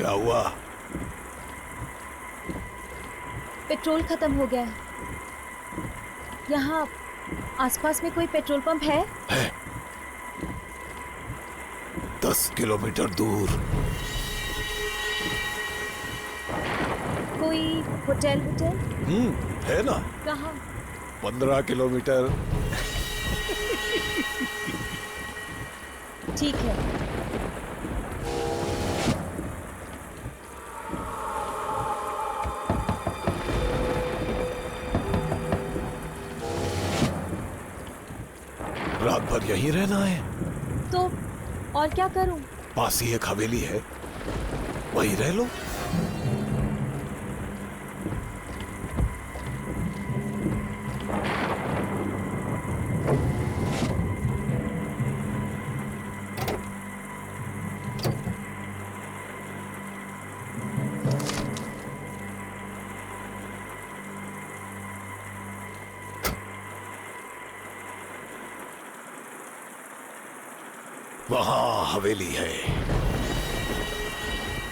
क्या हुआ? पेट्रोल खत्म हो गया है। यहाँ आसपास में कोई पेट्रोल पंप है? 10 किलोमीटर दूर। कोई होटल? है ना। कहाँ? 15 किलोमीटर। ठीक है। रात भर यहीं रहना है? तो और क्या करूं? पास ही एक हवेली है, वहीं रह लो। वहां हवेली है,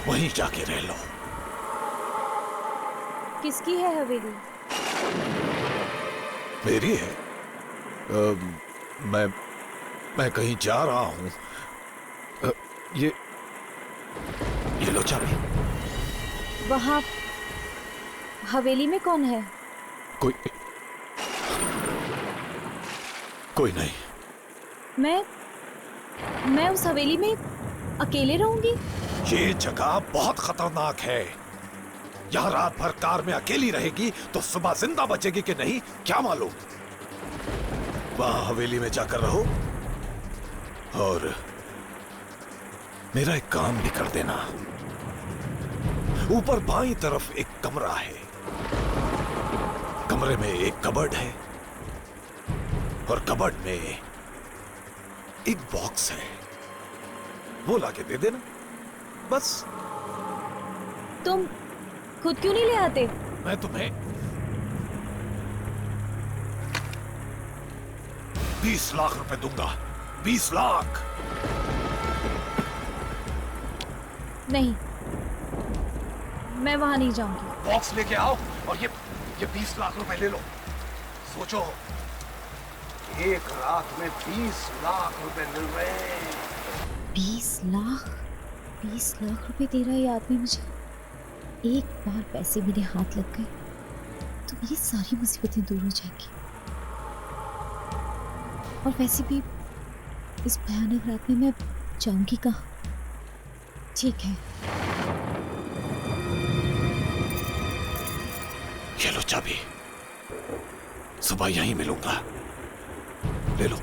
वहीं जाके रह लो। किसकी है हवेली? मेरी है। मैं कहीं जा रहा हूं। ये लो चाबी। वहां हवेली में कौन है? कोई नहीं। मैं उस हवेली में अकेले रहूंगी? ये जगह बहुत खतरनाक है। यहाँ रात भर कार में अकेली रहेगी तो सुबह जिंदा बचेगी कि नहीं क्या मालूम। वहां हवेली में जाकर रहो और मेरा एक काम भी कर देना। ऊपर बाईं तरफ एक कमरा है, कमरे में एक कबर्ड है और कबर्ड में एक बॉक्स है, वो लाके दे देना बस। तुम खुद क्यों नहीं ले आते? मैं तुम्हें 20 लाख रुपए दूंगा। 20 लाख। नहीं, मैं वहां नहीं जाऊंगी। बॉक्स लेके आओ और ये 20 लाख रुपए ले लो। सोचो, एक रात में 20 लाख रुपए मिल रहे हैं। 20 लाख? 20 लाख रुपए दे रहा है ये आदमी मुझे। एक बार पैसे मेरे हाथ लग गए तो मेरी सारी मुसीबतें दूर हो जाएंगी। और वैसे भी इस भयानक रात में मैं जाऊंगी कहाँ? ठीक है, ये लो चाबी, सुबह यहीं मिलूंगा, ले लो।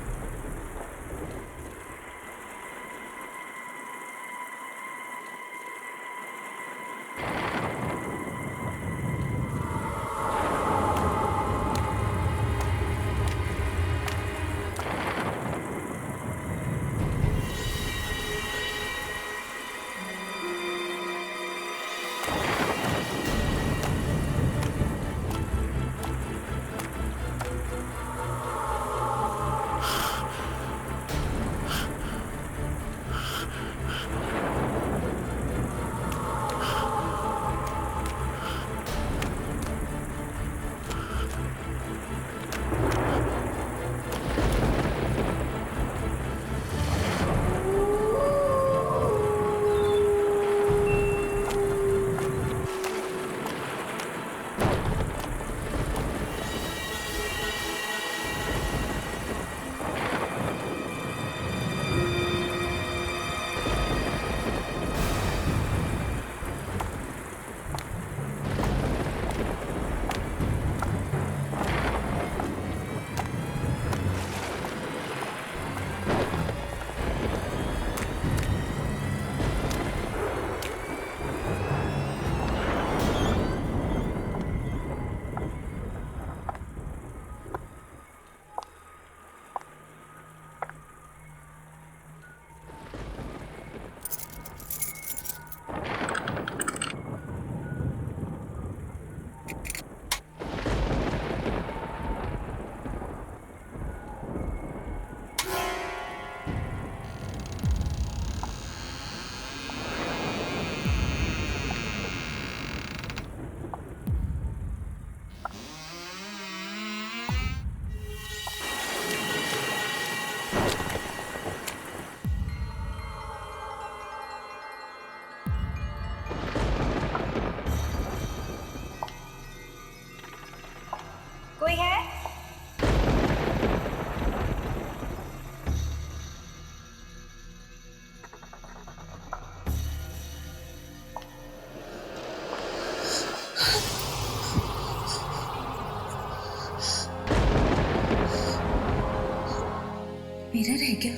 मिरर है क्या?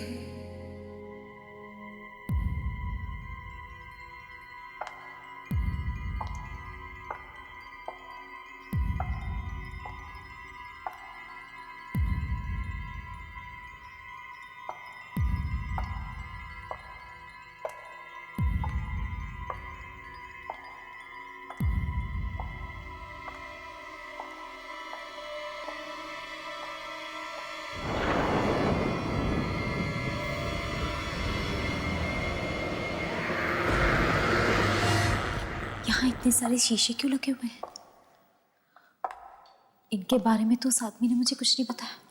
यहाँ इतने सारे शीशे क्यों लगे हुए हैं? इनके बारे में तो उस आदमी ने मुझे कुछ नहीं बताया।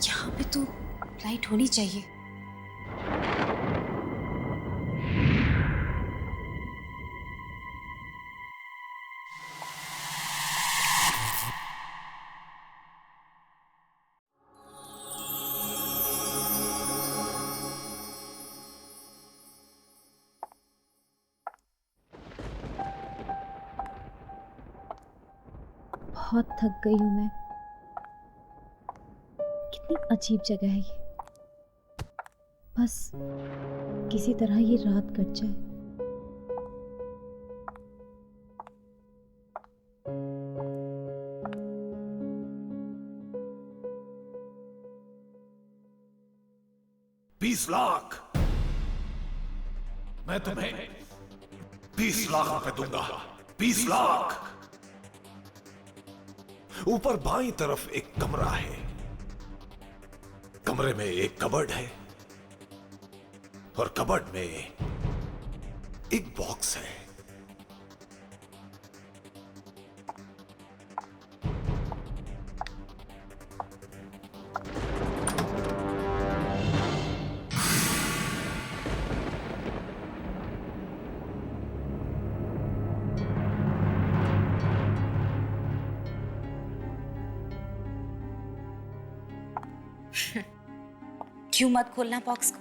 यहाँ पे तो लाइट होनी चाहिए। बहुत थक गई हूँ मैं। कितनी अजीब जगह है ये। बस किसी तरह ये रात कट जाए। बीस लाख मैं तुम्हें 20 लाख रुपए दूंगा। 20 लाख। ऊपर बाईं तरफ एक कमरा है। कमरे में एक कबर्ड है और कबर्ड में एक बॉक्स है। क्यों मत खोलना बॉक्स को?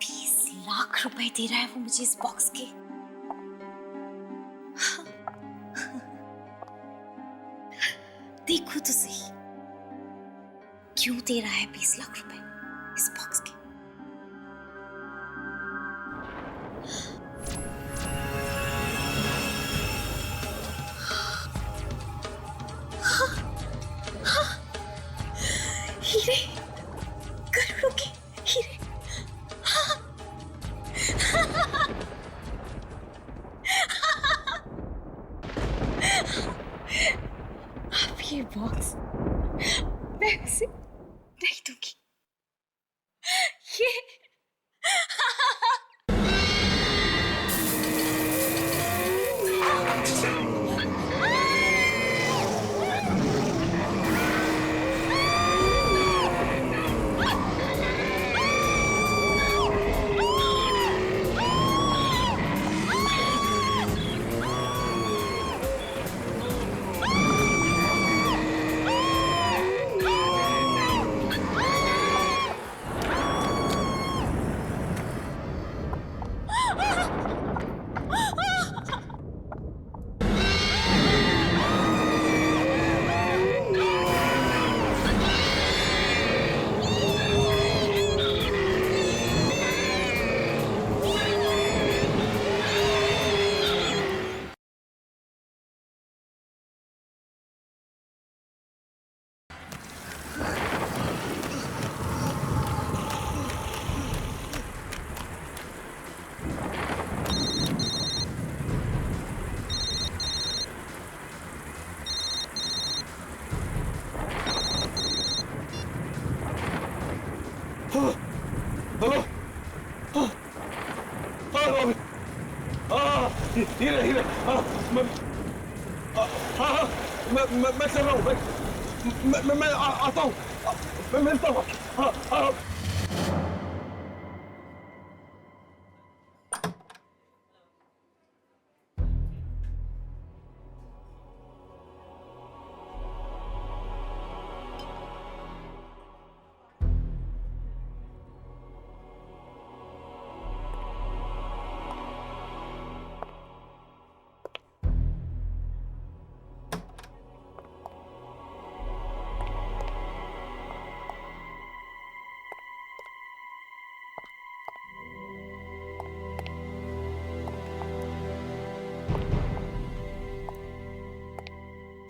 20 लाख रुपए दे रहा है वो मुझे इस बॉक्स के। देखो तो सही, क्यों दे रहा है 20 लाख रुपए इस बॉक्स के? हीरे, करोड़ों के हीरे। अब ये बॉक्स मैं उसे नहीं दूंगी। हीरे हीरे, मैं चल रहा हूँ भाई, मैं आता हूँ, मैं मिलता हूँ।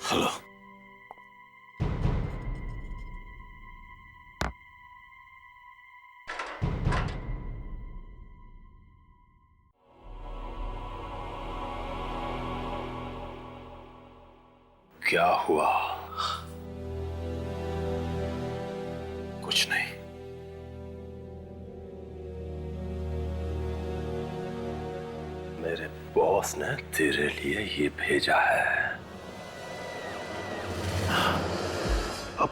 हेलो, क्या हुआ? कुछ नहीं। मेरे बॉस ने तेरे लिए ये भेजा है। अब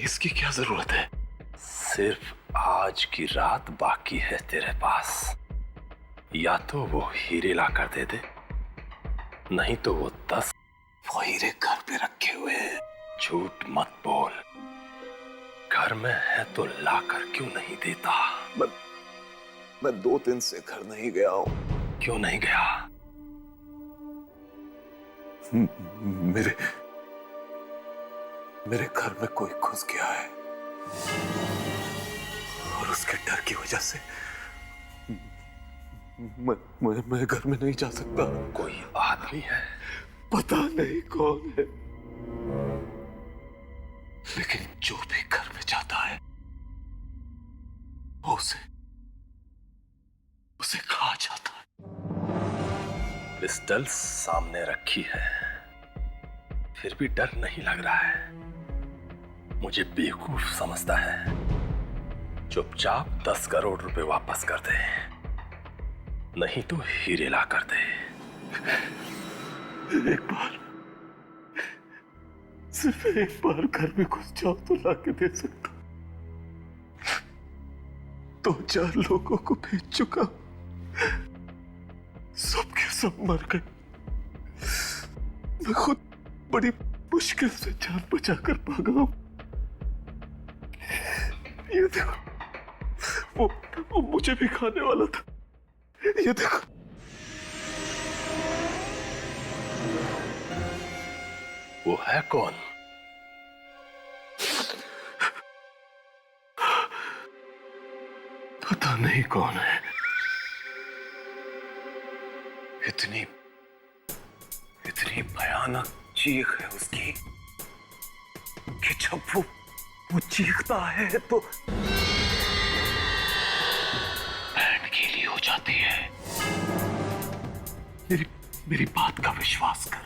इसकी क्या जरूरत है? सिर्फ आज की रात बाकी है तेरे पास। या तो वो हीरे ला कर दे दे, नहीं तो वो 10 वो हीरे घर पे रखे हुए हैं। झूठ मत बोल, घर में है तो ला कर क्यों नहीं देता? मैं 2 दिन से घर नहीं गया हूं। क्यों नहीं गया? मेरे घर में कोई घुस गया है और उसके डर की वजह से मैं घर में नहीं जा सकता। कोई आदमी है? पता नहीं कौन है, लेकिन जो भी घर में जाता है वो उसे खा जाता है। पिस्टल सामने रखी है, फिर भी डर नहीं लग रहा है। मुझे बेवकूफ समझता है। चुपचाप 10 करोड़ रुपए वापस कर दे, नहीं तो हीरे ला कर दे। सिर्फ एक बार घर में घुस जाओ तो लाके दे सकता। 2-4 लोगों को भेज चुका, सब के सब मर गए। मैं खुद बड़ी मुश्किल से जान बचाकर भागा हूं। ये देखो, वो मुझे भी खाने वाला था। ये देखो, वो है कौन? पता नहीं कौन है। इतनी भयानक चीख है उसकी कि जब वो चीखता है तो बैंड गीली हो जाती है। मेरी बात का विश्वास कर,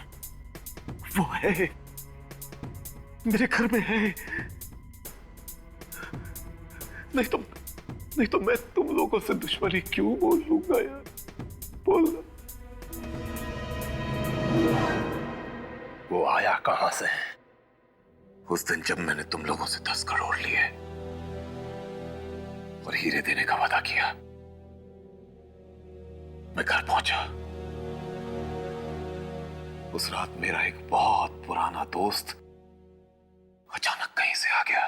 वो है, मेरे घर में है। नहीं तो मैं तुम लोगों से दुश्मनी क्यों बोल लूंगा यार? बोलना। वो आया कहां से? उस दिन जब मैंने तुम लोगों से 10 करोड़ लिए और हीरे देने का वादा किया, मैं घर पहुंचा। उस रात मेरा एक बहुत पुराना दोस्त अचानक कहीं से आ गया।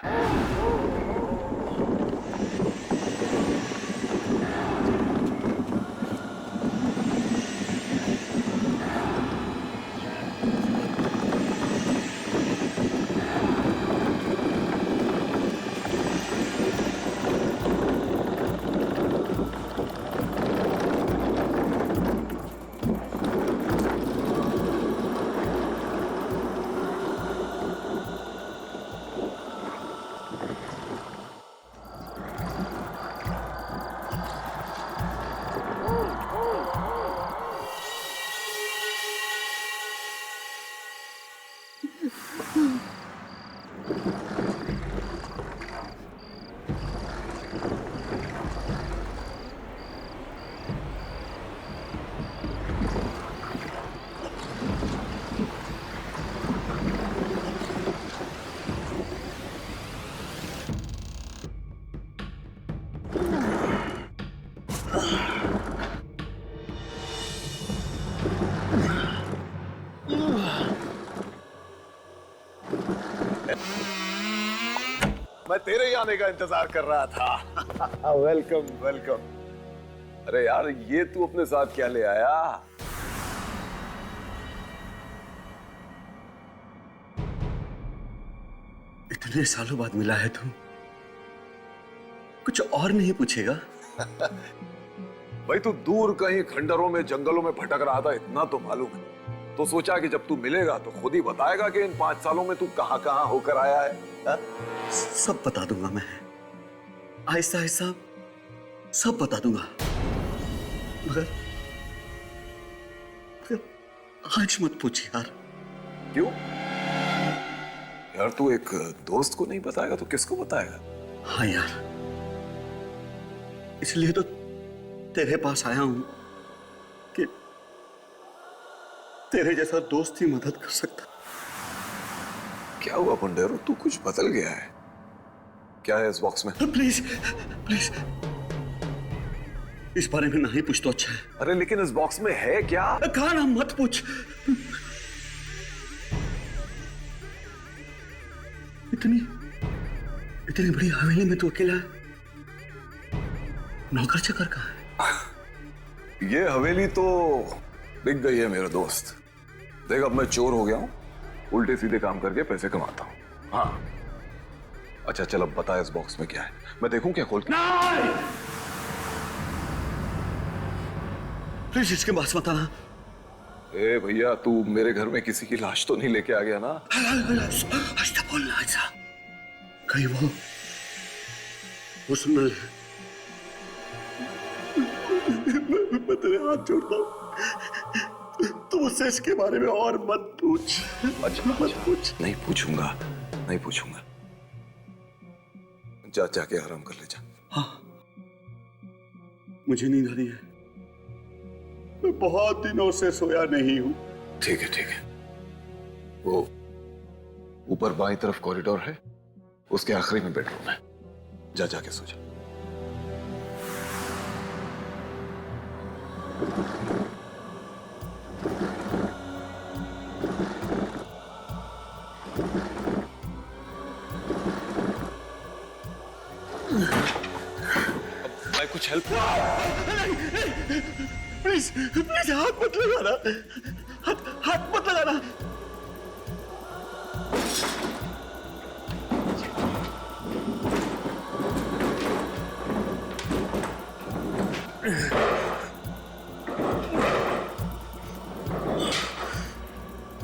मैं तेरे ही आने का इंतजार कर रहा था। Welcome welcome. अरे यार, ये तू अपने साथ क्या ले आया? इतने सालों बाद मिला है तू, कुछ और नहीं पूछेगा? भाई, तू दूर कहीं खंडरों में जंगलों में भटक रहा था, इतना तो मालूम है। तो सोचा कि जब तू मिलेगा तो खुद ही बताएगा कि इन 5 सालों में तू कहां कहां होकर आया है। हा? सब बता दूंगा मैं, आहिस्ता आहिस्ता सब बता दूंगा। मगर आज मत पूछ यार। क्यों यार? तू एक दोस्त को नहीं बताएगा तो किसको बताएगा? हाँ यार, इसलिए तो तेरे पास आया हूं कि तेरे जैसा दोस्त ही मदद कर सकता। क्या हुआ पुंडेरो, तू कुछ बदल गया है? क्या है इस बॉक्स में? प्लीज प्लीज, इस बारे में नहीं पूछ तो अच्छा है। अरे लेकिन इस बॉक्स में है क्या? कहा ना मत पूछ। इतनी इतनी बड़ी हवेली में तू अकेला है? नौकर चाकर कहाँ है? ये हवेली तो बिक गई है मेरा दोस्त। देख, अब मैं चोर हो गया हूं, उल्टे सीधे काम करके पैसे कमाता हूं। हाँ, अच्छा चल, अब बता इस बॉक्स में क्या है, मैं देखूं क्या खोल के? प्लीज इसके पास मत आना। ए भैया, तू मेरे घर में किसी की लाश तो नहीं लेके आ गया ना? ऐसा बोलना, ऐसा कहीं वो सुन ले। मैं तेरे हाथ जोड़ता हूं, तू मुझसे इसके बारे में और मत पूछ। अच्छा मत पूछ। नहीं पूछूंगा, नहीं पूछूंगा। जा, जाके आराम कर ले जा। हाँ, मुझे नींद आ रही है, मैं बहुत दिनों से सोया नहीं हूं। ठीक है ठीक है। वो ऊपर बाईं तरफ कॉरिडोर है, उसके आखिरी में बेडरूम है। जा, जाके सो जा। मैं कुछ हेल्प? प्लीज प्लीज, हाथ मत लगाना, हाथ मत लगाना।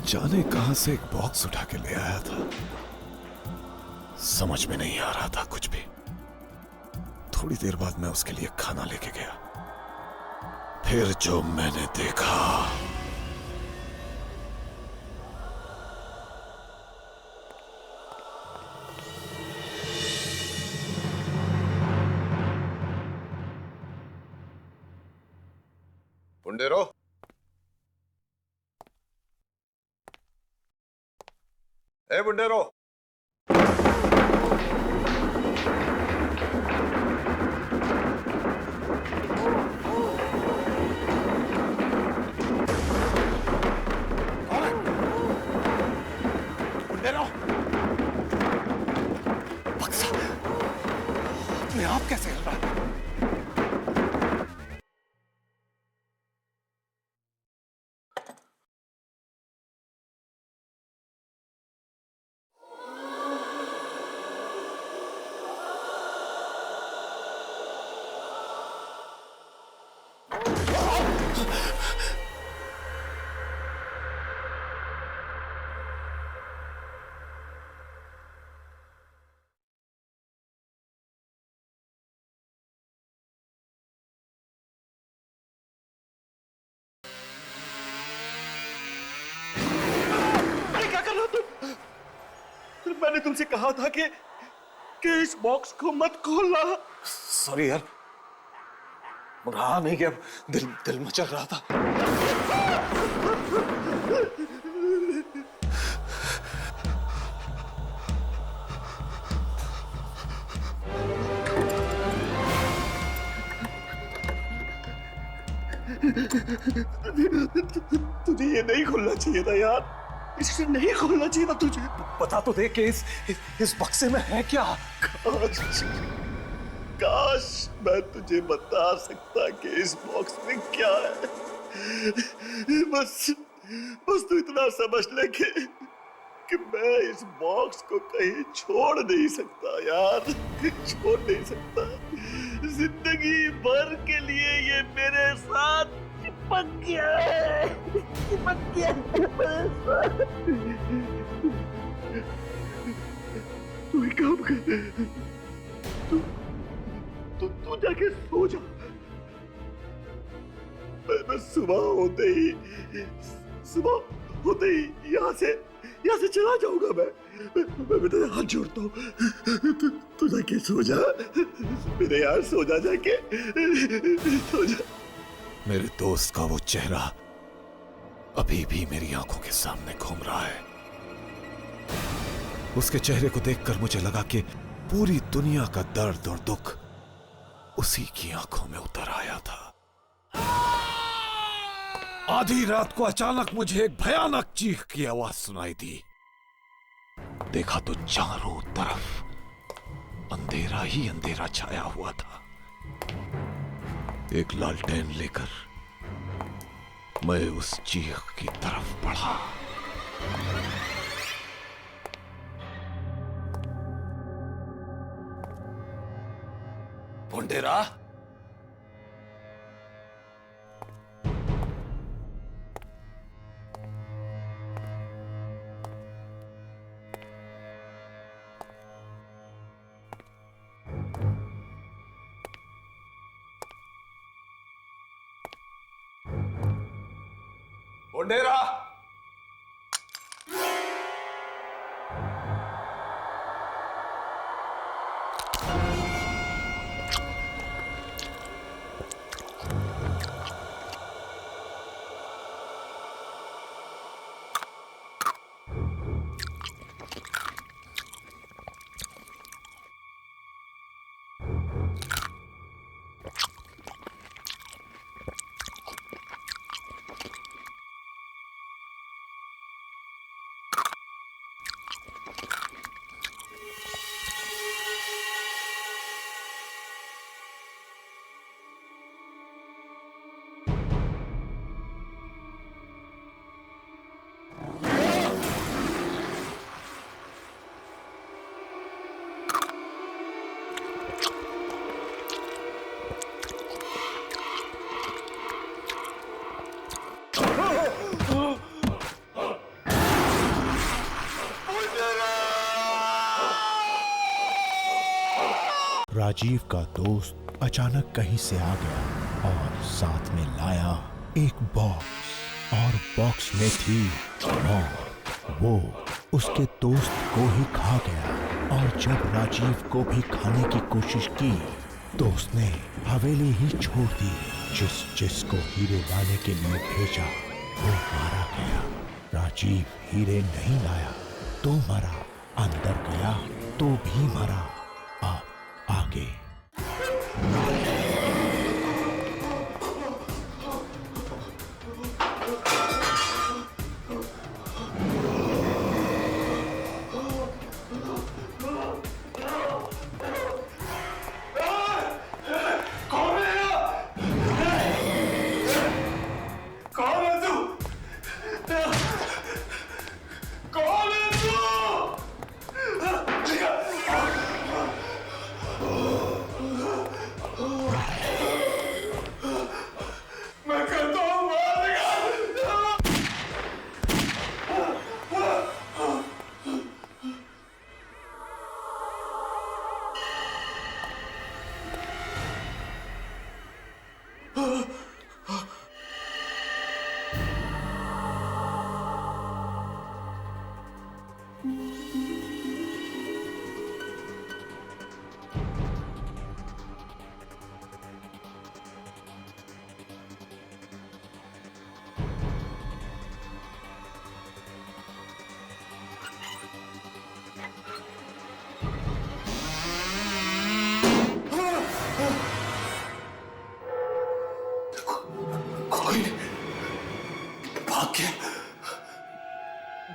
जाने कहां से एक बॉक्स उठा के ले आया था, समझ में नहीं आ रहा था कुछ भी। थोड़ी देर बाद मैं उसके लिए खाना लेके गया, फिर जो मैंने देखा। पुंडेरो, ए पुंडेरो, अपने आप कैसे हिल रहा है? मैंने तुमसे कहा था कि इस बॉक्स को मत खोलना। सॉरी यार, रहा नहीं कि अब दिल मचल रहा था। तुझे ये नहीं खोलना चाहिए था यार, इसे नहीं खोलना चाहिए था तुझे। बता तो दे कि इस बक्से में है क्या? काश काश मैं तुझे बता सकता कि इस बॉक्स में क्या है। बस बस तू इतना समझ ले कि मैं इस बॉक्स को कहीं छोड़ नहीं सकता यार, छोड़ नहीं सकता। जिंदगी भर के लिए ये मेरे साथ चिपक गया है, चिपक गया है मेरे साथ। तू एक काम कर, तू जाके सो जा। मैं सुबह होते ही यहाँ से चला जाऊंगा। मैं तेरे हाथ जोड़ता हूँ, तू जाके सो जा मेरे यार, सो जा जाके, सो जा। मेरे दोस्त का वो चेहरा अभी भी मेरी आंखों के सामने घूम रहा है। उसके चेहरे को देखकर मुझे लगा कि पूरी दुनिया का दर्द और दुख उसी की आंखों में उतर आया था। आधी रात को अचानक मुझे एक भयानक चीख की आवाज सुनाई दी। देखा तो चारों तरफ अंधेरा ही अंधेरा छाया हुआ था। एक लालटेन लेकर मैं उस चीख की तरफ बढ़ा। भुंडेरा, भुंडेरा, राजीव का दोस्त अचानक कहीं से आ गया और साथ में लाया एक बॉक्स, और बॉक्स में थी मौत। वो उसके दोस्त को ही खा गया, और जब राजीव को भी खाने की कोशिश की तो उसने हवेली ही छोड़ दी। जिसको हीरे लाने के लिए भेजा वो मारा गया। राजीव हीरे नहीं लाया तो मरा, अंदर गया तो भी मरा। आगे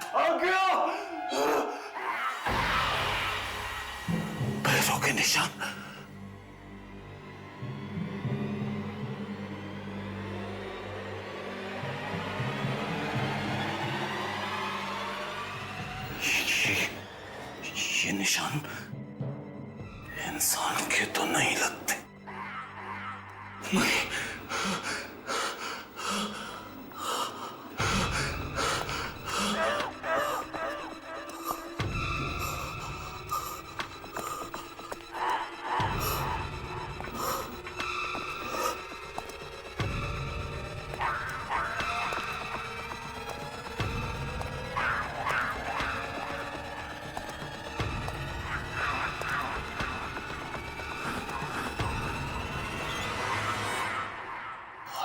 भाग निशान इंसान के तो नहीं लगते। नहीं।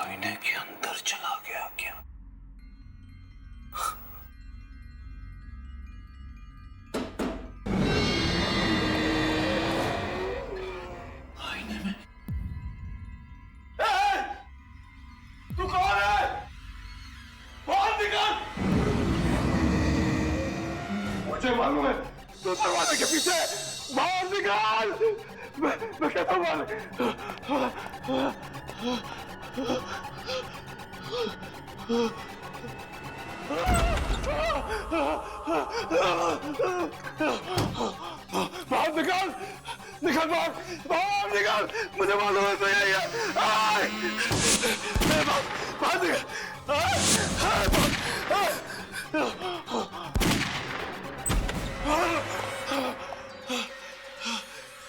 आईने के अंदर चला गया क्या? आईने में? तू कौन है? बाहर निकल! मुझे मालूम है तो दरवाजे के पीछे। बाहर निकल! मैं कहता हूँ बाहर निकल! निकल बाहर! बाहर निकल! मुझे मालूम है तो यही है। बाहर निकल!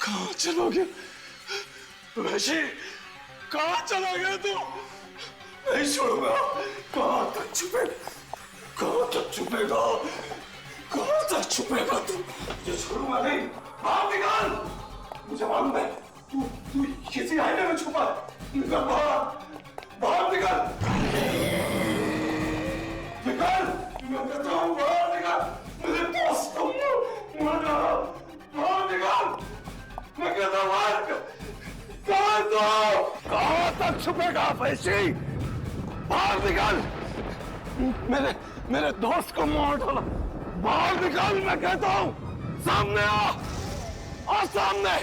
कहाँ चला गया वैशी? कहाँ चला गया तू? नहीं छोड़ूंगा। कहाँ तक छुपेगा? कहाँ तक छुपेगा? कहाँ तक छुपेगा तू? मुझे छोड़ूंगा नहीं। बाहर निकाल! मुझे मालूम है तू किसी आईने में छुपा है। निकल बाहर! बाहर निकल! निकल! मैं कहता हूँ बाहर निकल! मुझे दोस्त को मार डाला। बाहर निकल! मैं कहता हूँ बाहर निकल! कहाँ तक छुपेगा वैशी? बाहर निकल! मेरे दोस्त को मार डाला। बाहर निकल मैं कहता हूँ। सामने आ सामने।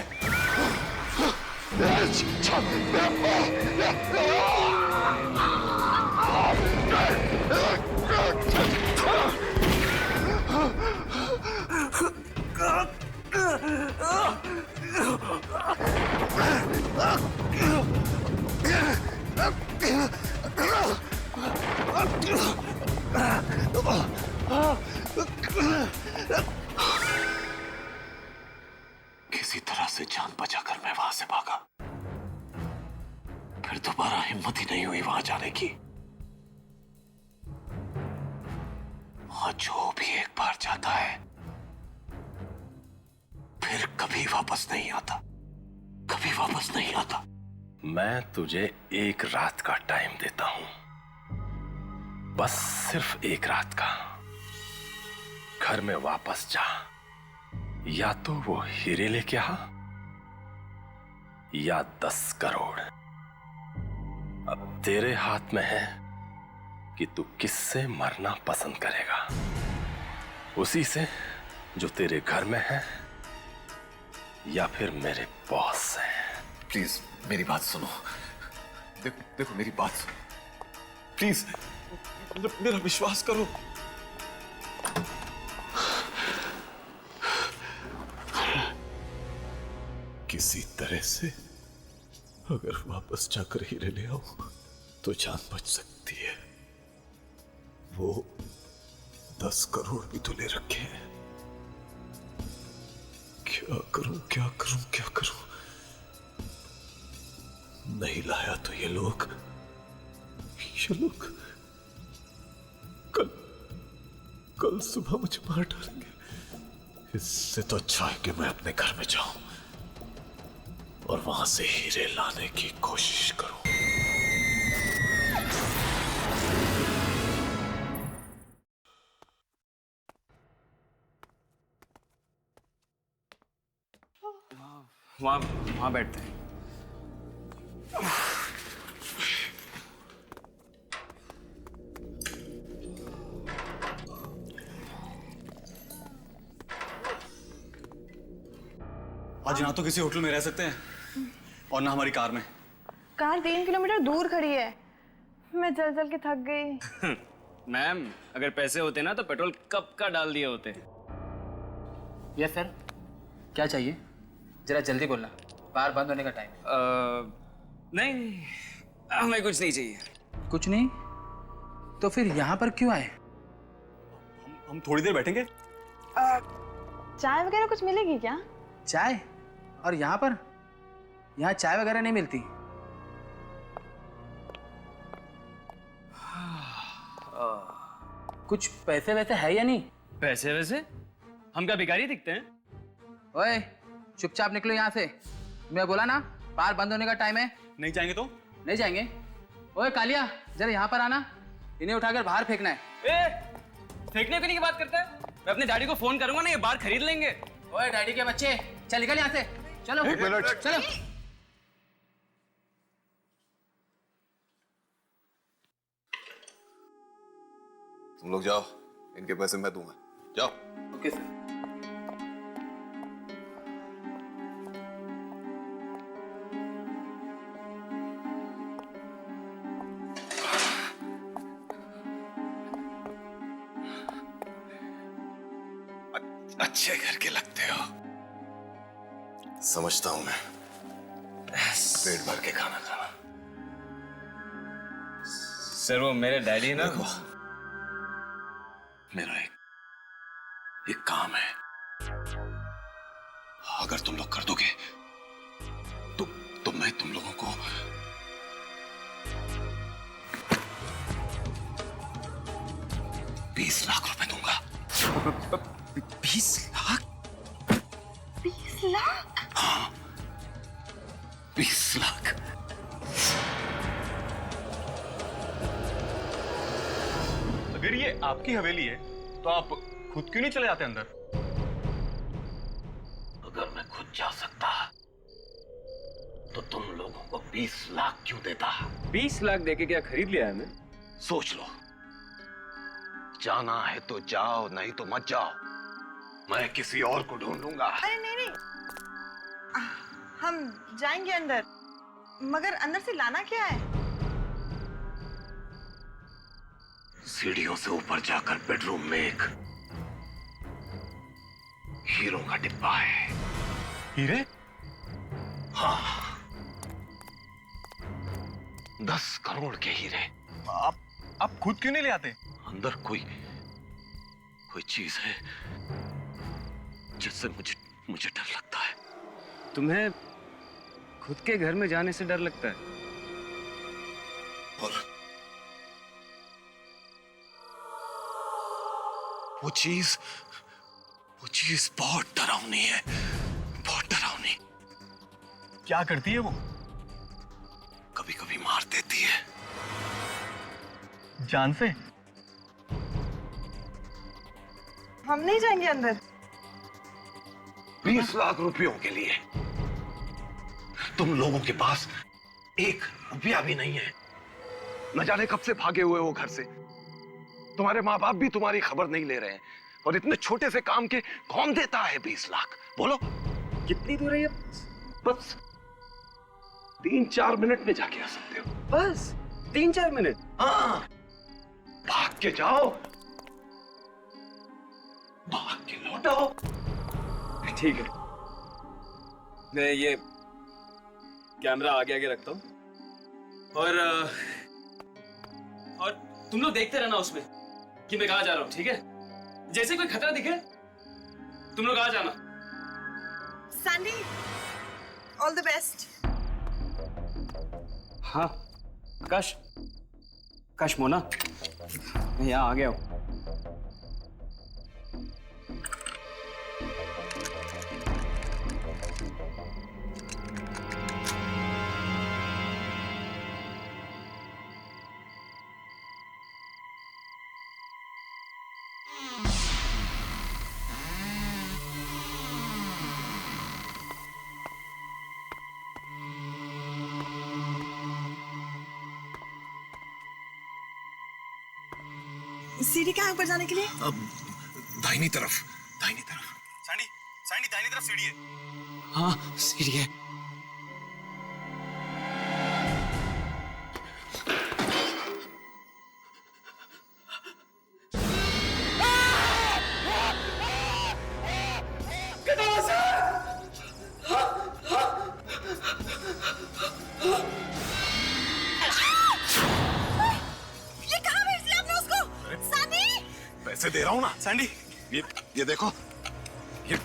किसी तरह से जान बचाकर मैं वहां से भागा। फिर दोबारा हिम्मत ही नहीं हुई वहां जाने की। और जो भी एक बार जाता है फिर कभी वापस नहीं आता। कभी वापस नहीं आता। मैं तुझे एक रात का टाइम देता हूं, बस सिर्फ एक रात का। घर में वापस जा, या तो वो हीरे लेके आ या 10 करोड़। अब तेरे हाथ में है कि तू किससे मरना पसंद करेगा, उसी से जो तेरे घर में है या फिर मेरे बॉस से। प्लीज मेरी बात सुनो। देखो मेरी बात सुनो प्लीज। मेरा विश्वास करो। किसी तरह से अगर वापस जाकर हीरे ले आओ तो जान बच सकती है। वो 10 करोड़ भी तो ले रखे हैं। क्या करूं क्या करूं क्या करूं? नहीं लाया तो ये लोग कल सुबह मुझे मार डालेंगे। इससे तो अच्छा है कि मैं अपने घर में जाऊं और वहां से हीरे लाने की कोशिश करूं। वहां बैठते हैं। आज ना तो किसी होटल में रह सकते हैं और ना हमारी कार में। कार 3 किलोमीटर दूर खड़ी है। मैं चल चल के थक गई। मैम, अगर पैसे होते ना तो पेट्रोल कब का डाल दिए होते। Yes sir. क्या चाहिए? जरा जल्दी बोलना, बार बंद होने का टाइम है। नहीं, हमें कुछ नहीं चाहिए। कुछ नहीं? तो फिर यहाँ पर क्यों आए? हम थोड़ी देर बैठेंगे। चाय वगैरह कुछ मिलेगी क्या? चाय? और यहाँ पर? यहाँ चाय वगैरह नहीं मिलती। कुछ पैसे वैसे है या नहीं? पैसे वैसे? हम क्या भिखारी दिखते हैं? ओए, चुपचाप निकलो यहाँ से। मैं बोला ना, बार बंद होने का टाइम है। नहीं जाएंगे तो? नहीं जाएंगे। ओए कालिया, जरा यहाँ पर आना। इन्हें उठाकर बाहर फेंकना है। फेंकने की बात करता है? मैं अपने डैडी को फोन करूंगा ना, ये बार खरीद लेंगे। ओए डैडी के बच्चे, चल निकल यहाँ से। चलो। एक मिनट। चलो। तुम लोग जाओ, इनके पैसे मैं दूंगा। जाओ। Okay sir. अच्छे घर के लगते हो, समझता हूं मैं। पेट भर के खाना खाना। सर वो मेरे डैडी ना। देखो, मेरा एक काम है, अगर तुम लोग कर दोगे तो मैं तुम लोगों को 20 लाख रुपए दूंगा। 20 लाख? 20 लाख? हाँ, 20 लाख। अगर ये आपकी हवेली है तो आप खुद क्यों नहीं चले जाते अंदर? अगर मैं खुद जा सकता तो तुम लोगों को 20 लाख क्यों देता? 20 लाख देके क्या खरीद लिया है हमें? सोच लो, जाना है तो जाओ, नहीं तो मत जाओ। मैं किसी और को ढूंढ लूंगा। अरे नहीं, हम जाएंगे अंदर, मगर अंदर से लाना क्या है? सीढ़ियों से ऊपर जाकर बेडरूम में एक हीरो का डिब्बा है। हीरे? हाँ, 10 करोड़ के हीरे। आप खुद क्यों नहीं ले आते? अंदर कोई चीज है जिससे मुझे डर लगता है। तुम्हें खुद के घर में जाने से डर लगता है? और वो चीज बहुत डरावनी है, बहुत डरावनी। क्या करती है वो? कभी कभी मार देती है। जान से? हम नहीं जाएंगे अंदर। 20 लाख रुपयों के लिए तुम लोगों के पास 1 रुपया भी नहीं है। न जाने कब से भागे हुए हो घर से। तुम्हारे माँ बाप भी तुम्हारी खबर नहीं ले रहे हैं, और इतने छोटे से काम के कौन देता है 20 लाख? बोलो, कितनी दूर है ये? बस 3-4 मिनट में जाके आ सकते हो। बस 3-4 मिनट? हाँ, भाग के जाओ, भाग के लौटो। ठीक है, मैं ये कैमरा आगे आगे रखता हूँ, और तुम लोग देखते रहना उसमें कि मैं कहाँ जा रहा हूँ, ठीक है? जैसे कोई खतरा दिखे तुम लोग आ जाना। Sandy, all the best. हाँ, आकाश मोना, मैं यहाँ आ गया हूँ। सीढ़ी कहाँ ऊपर जाने के लिए? अब दाहिनी तरफ, दाहिनी तरफ। सैंडी दाहिनी तरफ सीढ़ी है। हाँ, सीढ़ी है। ये कहाँ भेज दिया आपने उसको? सैंडी! पैसे दे रहा हूँ ना। सैंडी, ये देखो, ये